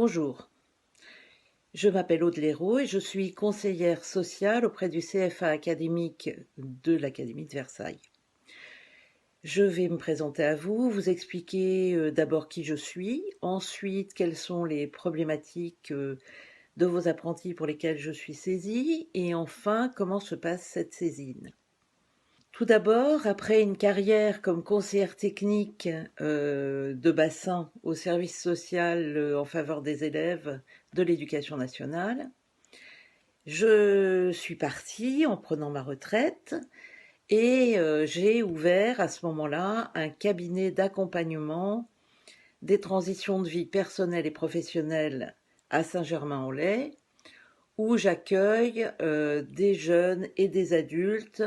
Bonjour, je m'appelle Aude Léraud et je suis conseillère sociale auprès du CFA académique de l'Académie de Versailles. Je vais me présenter à vous, vous expliquer d'abord qui je suis, ensuite quelles sont les problématiques de vos apprentis pour lesquels je suis saisie, et enfin comment se passe cette saisine. Tout d'abord, après une carrière comme conseillère technique de bassin au service social en faveur des élèves de l'éducation nationale, je suis partie en prenant ma retraite et j'ai ouvert à ce moment-là un cabinet d'accompagnement des transitions de vie personnelle et professionnelle à Saint-Germain-en-Laye, où j'accueille des jeunes et des adultes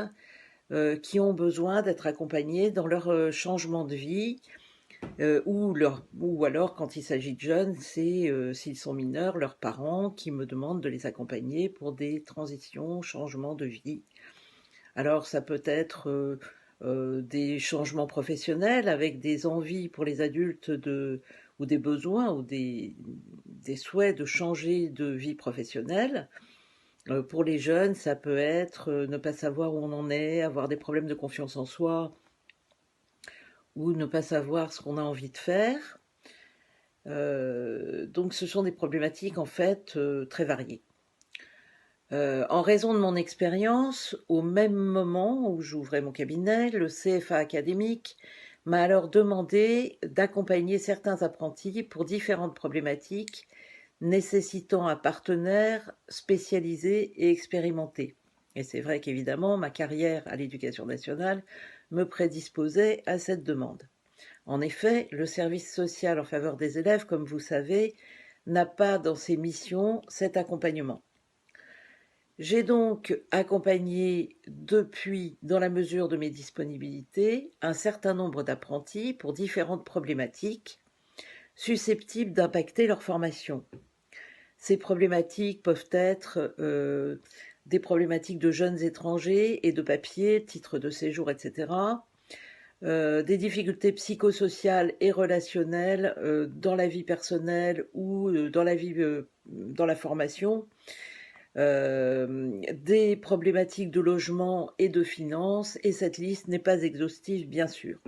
qui ont besoin d'être accompagnés dans leur changement de vie, ou alors quand il s'agit de jeunes, c'est s'ils sont mineurs, leurs parents qui me demandent de les accompagner pour des transitions, changements de vie. Alors ça peut être des changements professionnels avec des envies pour les adultes ou des besoins ou des souhaits de changer de vie professionnelle. Pour les jeunes, ça peut être ne pas savoir où on en est, avoir des problèmes de confiance en soi ou ne pas savoir ce qu'on a envie de faire. Donc ce sont des problématiques en fait très variées. En raison de mon expérience, au même moment où j'ouvrais mon cabinet, le CFA académique m'a alors demandé d'accompagner certains apprentis pour différentes problématiques nécessitant un partenaire spécialisé et expérimenté. Et c'est vrai qu'évidemment, ma carrière à l'Éducation nationale me prédisposait à cette demande. En effet, le service social en faveur des élèves, comme vous savez, n'a pas dans ses missions cet accompagnement. J'ai donc accompagné depuis, dans la mesure de mes disponibilités, un certain nombre d'apprentis pour différentes problématiques susceptibles d'impacter leur formation. Ces problématiques peuvent être des problématiques de jeunes étrangers et de papiers, titres de séjour, etc., des difficultés psychosociales et relationnelles dans la vie personnelle ou dans la formation, des problématiques de logement et de finances, et cette liste n'est pas exhaustive, bien sûr.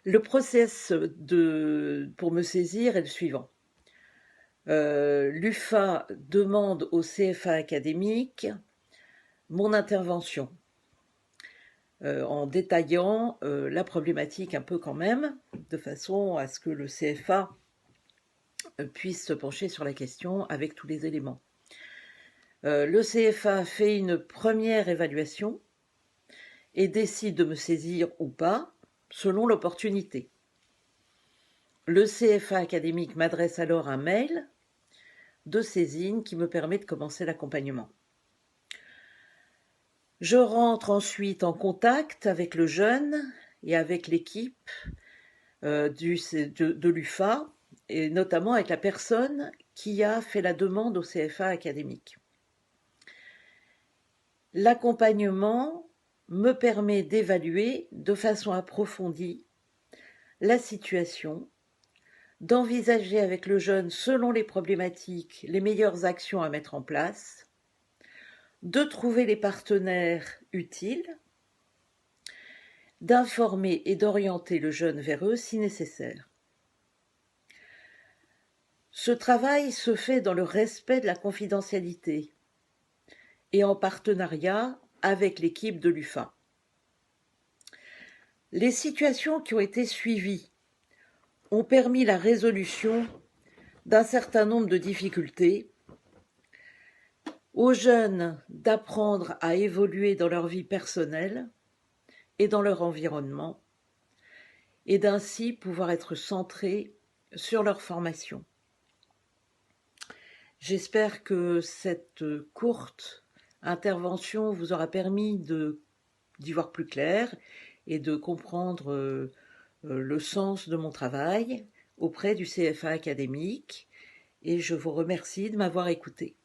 Le process pour me saisir est le suivant. L'UFA demande au CFA académique mon intervention en détaillant la problématique un peu quand même, de façon à ce que le CFA puisse se pencher sur la question avec tous les éléments. Le CFA fait une première évaluation et décide de me saisir ou pas, selon l'opportunité. Le CFA académique m'adresse alors un mail de saisine qui me permet de commencer l'accompagnement. Je rentre ensuite en contact avec le jeune et avec l'équipe de l'UFA, et notamment avec la personne qui a fait la demande au CFA académique. L'accompagnement me permet d'évaluer de façon approfondie la situation, d'envisager avec le jeune, selon les problématiques, les meilleures actions à mettre en place, de trouver les partenaires utiles, d'informer et d'orienter le jeune vers eux si nécessaire. Ce travail se fait dans le respect de la confidentialité et en partenariat avec l'équipe de l'UFA. Les situations qui ont été suivies ont permis la résolution d'un certain nombre de difficultés, aux jeunes d'apprendre à évoluer dans leur vie personnelle et dans leur environnement, et d'ainsi pouvoir être centrés sur leur formation. J'espère que cette courte intervention vous aura permis d'y voir plus clair et de comprendre le sens de mon travail auprès du CFA académique, et je vous remercie de m'avoir écouté.